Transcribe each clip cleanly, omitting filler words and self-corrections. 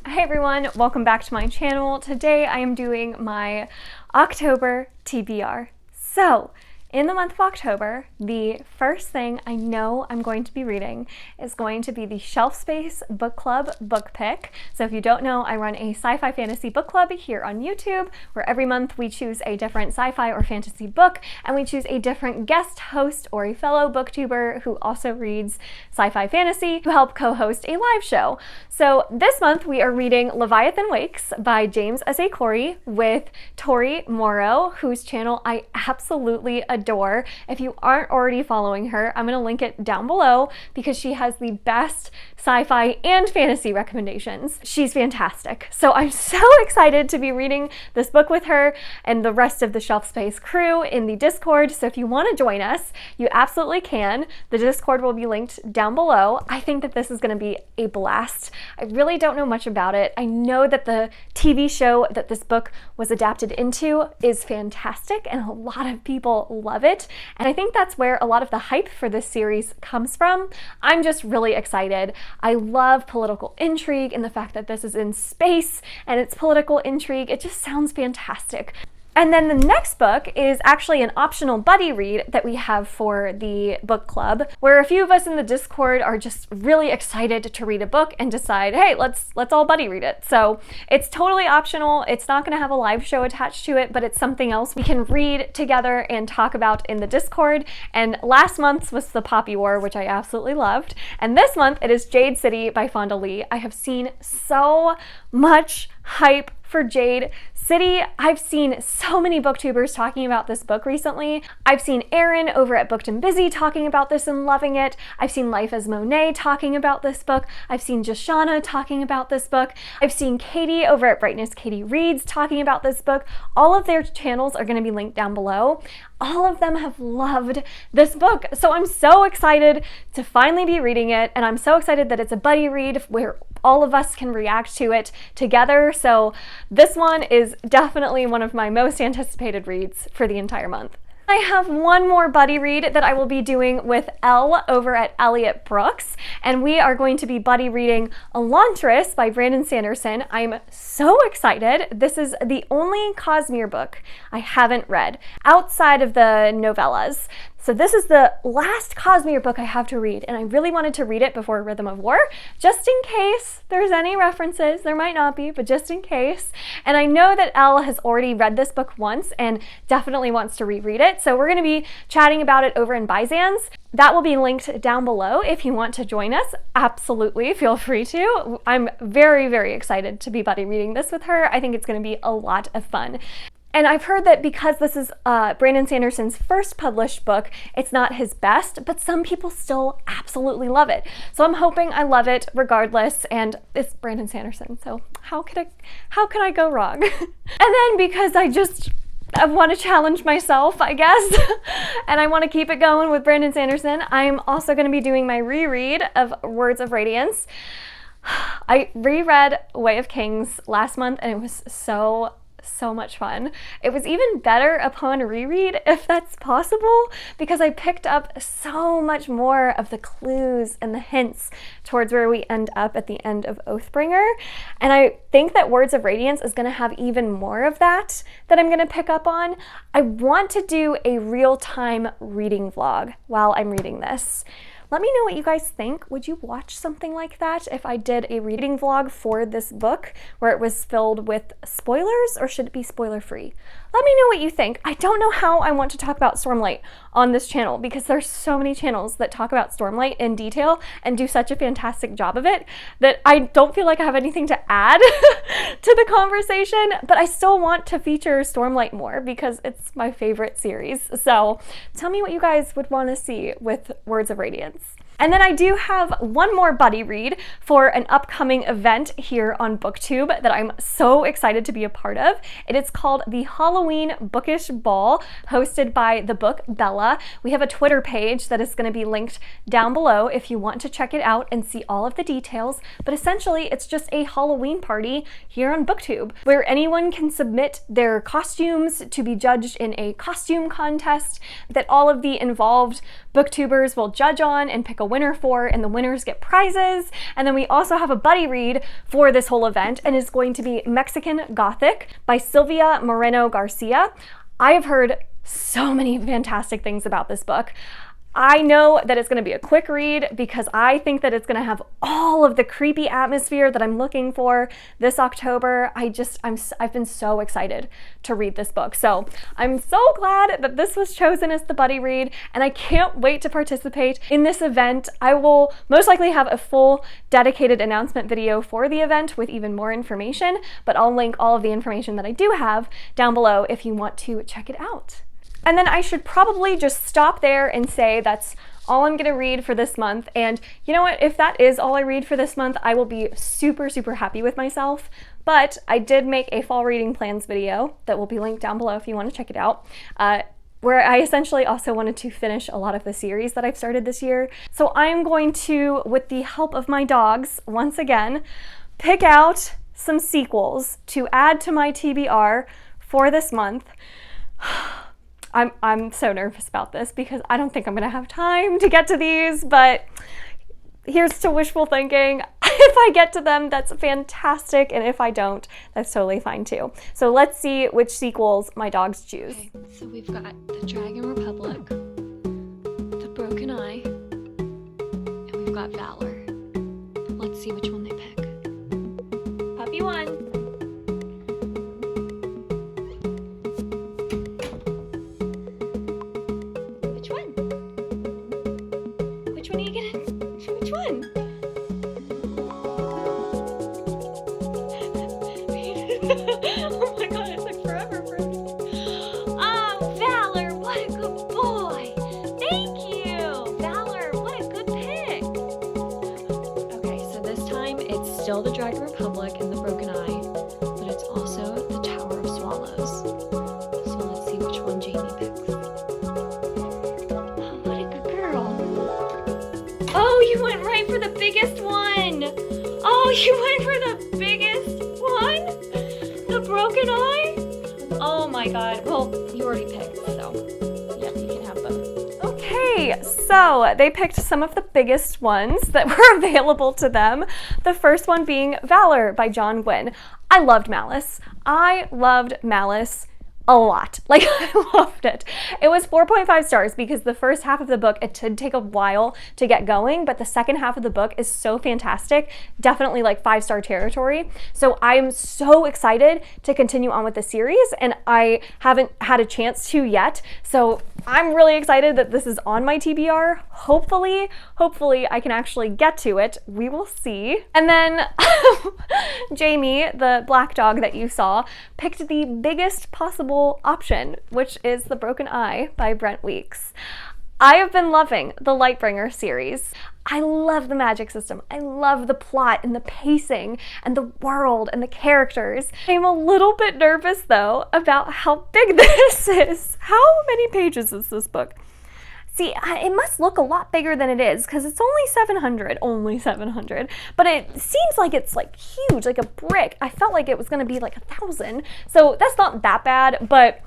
Hey everyone, welcome back to my channel. Today I am doing my October TBR. So, in the month of October, the first thing I know I'm going to be reading is going to be the Shelf Space Book Club book pick. So if you don't know, I run a sci-fi fantasy book club here on YouTube, where every month we choose a different sci-fi or fantasy book, and we choose a different guest host or a fellow booktuber who also reads sci-fi fantasy to help co-host a live show. So this month we are reading Leviathan Wakes by James S.A. Corey with Tori Morrow, whose channel I absolutely adore. If you aren't already following her, I'm going to link it down below because she has the best sci-fi and fantasy recommendations. She's fantastic. So I'm so excited to be reading this book with her and the rest of the Shelf Space crew in the Discord. So if you want to join us, you absolutely can. The Discord will be linked down below. I think that this is going to be a blast. I really don't know much about it. I know that the TV show that this book was adapted into is fantastic and a lot of people love it. And I think that's where a lot of the hype for this series comes from. I'm just really excited. I love political intrigue and the fact that this is in space and it's political intrigue. It just sounds fantastic. And then the next book is actually an optional buddy read that we have for the book club, where a few of us in the Discord are just really excited to read a book and decide, hey, let's all buddy read it. So it's totally optional. It's not going to have a live show attached to it, but it's something else we can read together and talk about in the Discord. And last month's was The Poppy War, which I absolutely loved. And this month it is Jade City by Fonda. I have seen so much hype for Jade City. I've seen so many booktubers talking about this book recently. I've seen Erin over at Booked and Busy talking about this and loving it. I've seen Life as Monae talking about this book. I've seen Jashana talking about this book. I've seen Katy over at Brightness Katy Reads talking about this book. All of their channels are going to be linked down below. All of them have loved this book. So I'm so excited to finally be reading it, and I'm so excited that it's a buddy read where all of us can react to it together. So this one is definitely one of my most anticipated reads for the entire month. I have one more buddy read that I will be doing with Elle over at Elliot Brooks, and we are going to be buddy reading Elantris by Brandon Sanderson. I'm so excited. This is the only Cosmere book I haven't read outside of the novellas. So this is the last Cosmere book I have to read, and I really wanted to read it before Rhythm of War, just in case there's any references. There might not be, but just in case. And I know that Elle has already read this book once and definitely wants to reread it. So we're going to be chatting about it over in Byzan's. That will be linked down below if you want to join us. Absolutely, feel free to. I'm very, very excited to be buddy reading this with her. I think it's going to be a lot of fun. And I've heard that because this is Brandon Sanderson's first published book, it's not his best, but some people still absolutely love it. So I'm hoping I love it regardless, and it's Brandon Sanderson, so how could I go wrong? And then because I want to challenge myself, I guess, and I want to keep it going with Brandon Sanderson, I'm also going to be doing my reread of Words of Radiance. I reread Way of Kings last month, and it was so much fun. It was even better upon reread, if that's possible, because I picked up so much more of the clues and the hints towards where we end up at the end of Oathbringer. And I think that Words of Radiance is going to have even more of that I'm going to pick up on. I want to do a real-time reading vlog while I'm reading this. Let me know what you guys think. Would you watch something like that if I did a reading vlog for this book where it was filled with spoilers, or should it be spoiler-free? Let me know what you think. I don't know how I want to talk about Stormlight on this channel because there's so many channels that talk about Stormlight in detail and do such a fantastic job of it that I don't feel like I have anything to add to the conversation, but I still want to feature Stormlight more because it's my favorite series. So tell me what you guys would want to see with Words of Radiance. And then I do have one more buddy read for an upcoming event here on Booktube that I'm so excited to be a part of. It is called the Halloween Bookish Ball, hosted by the book Bella. We have a Twitter page that is going to be linked down below if you want to check it out and see all of the details. But essentially, it's just a Halloween party here on Booktube where anyone can submit their costumes to be judged in a costume contest that all of the involved booktubers will judge on and pick a winner for, and the winners get prizes. And then we also have a buddy read for this whole event, and it's going to be Mexican Gothic by Silvia Moreno Garcia. I have heard so many fantastic things about this book. I know that it's going to be a quick read because I think that it's going to have all of the creepy atmosphere that I'm looking for this October. I've been so excited to read this book. So I'm so glad that this was chosen as the buddy read, and I can't wait to participate in this event. I will most likely have a full dedicated announcement video for the event with even more information, but I'll link all of the information that I do have down below if you want to check it out. And then I should probably just stop there and say that's all I'm gonna read for this month. And you know what? If that is all I read for this month, I will be super, super happy with myself. But I did make a fall reading plans video that will be linked down below if you want to check it out, where I essentially also wanted to finish a lot of the series that I've started this year. So I'm going to, with the help of my dogs, once again, pick out some sequels to add to my TBR for this month. I'm so nervous about this because I don't think I'm gonna have time to get to these, but here's to wishful thinking. If I get to them, that's fantastic, and if I don't, that's totally fine too. So let's see which sequels my dogs choose. Okay, so we've got the Dragon Republic, the Broken Eye, and we've got Valor. Let's see which one they pick. Puppy one. Oh my god, it's like forever, bro. Oh, Valor, what a good boy. Thank you. Valor, what a good pick. Okay, so this time it's still the Dragon Republic and the Broken Eye, but it's also the Tower of Swallows. So let's see which one Jamie picks. Oh, what a good girl. Oh, you went right for the biggest one. Oh, you went for the biggest one? The Broken Eye? Oh my god. Well, you already picked, so yeah, you can have both. Okay, so they picked some of the biggest ones that were available to them. The first one being Valor by Gwynn. I loved Malice. I loved Malice a lot. Like, I loved it. It was 4.5 stars because the first half of the book, it did take a while to get going, but the second half of the book is so fantastic. Definitely like 5-star territory. So I'm so excited to continue on with the series, and I haven't had a chance to yet. So I'm really excited that this is on my TBR. Hopefully I can actually get to it. We will see. And then Jamie, the black dog that you saw, picked the biggest possible option, which is The Broken Eye by Brent Weeks. I have been loving the Lightbringer series. I love the magic system. I love the plot and the pacing and the world and the characters. I'm a little bit nervous though about how big this is. How many pages is this book? See, it must look a lot bigger than it is because it's only 700, but it seems like it's like huge, like a brick. I felt like it was gonna be like 1,000, so that's not that bad, but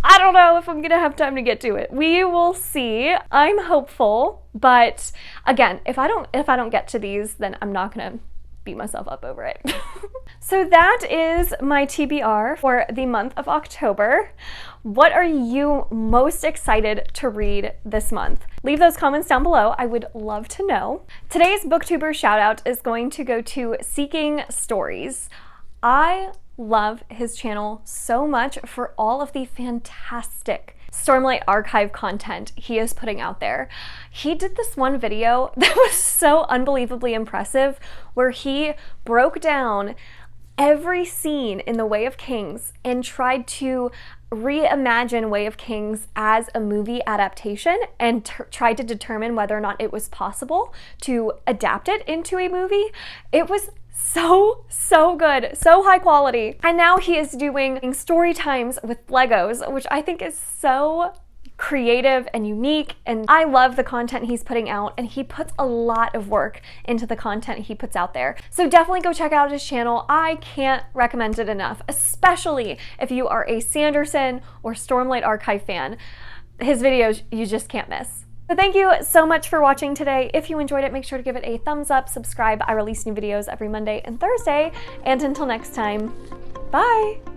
I don't know if I'm gonna have time to get to it. We will see. I'm hopeful, but again, if I don't get to these, then I'm not gonna beat myself up over it. So that is my TBR for the month of October. What are you most excited to read this month? Leave those comments down below. I would love to know. Today's Booktuber Shoutout is going to go to Seeking Stories. I love his channel so much for all of the fantastic Stormlight Archive content he is putting out there. He did this one video that was so unbelievably impressive where he broke down every scene in The Way of Kings and tried to reimagine Way of Kings as a movie adaptation and tried to determine whether or not it was possible to adapt it into a movie. It was so good, so high quality. And now he is doing story times with Legos, which I think is so creative and unique, and I love the content he's putting out, and he puts a lot of work into the content he puts out there. So definitely go check out his channel. I can't recommend it enough, especially if you are a Sanderson or Stormlight Archive fan. His videos you just can't miss. So thank you so much for watching today. If you enjoyed it, make sure to give it a thumbs up, subscribe. I release new videos every Monday and Thursday. And until next time, bye!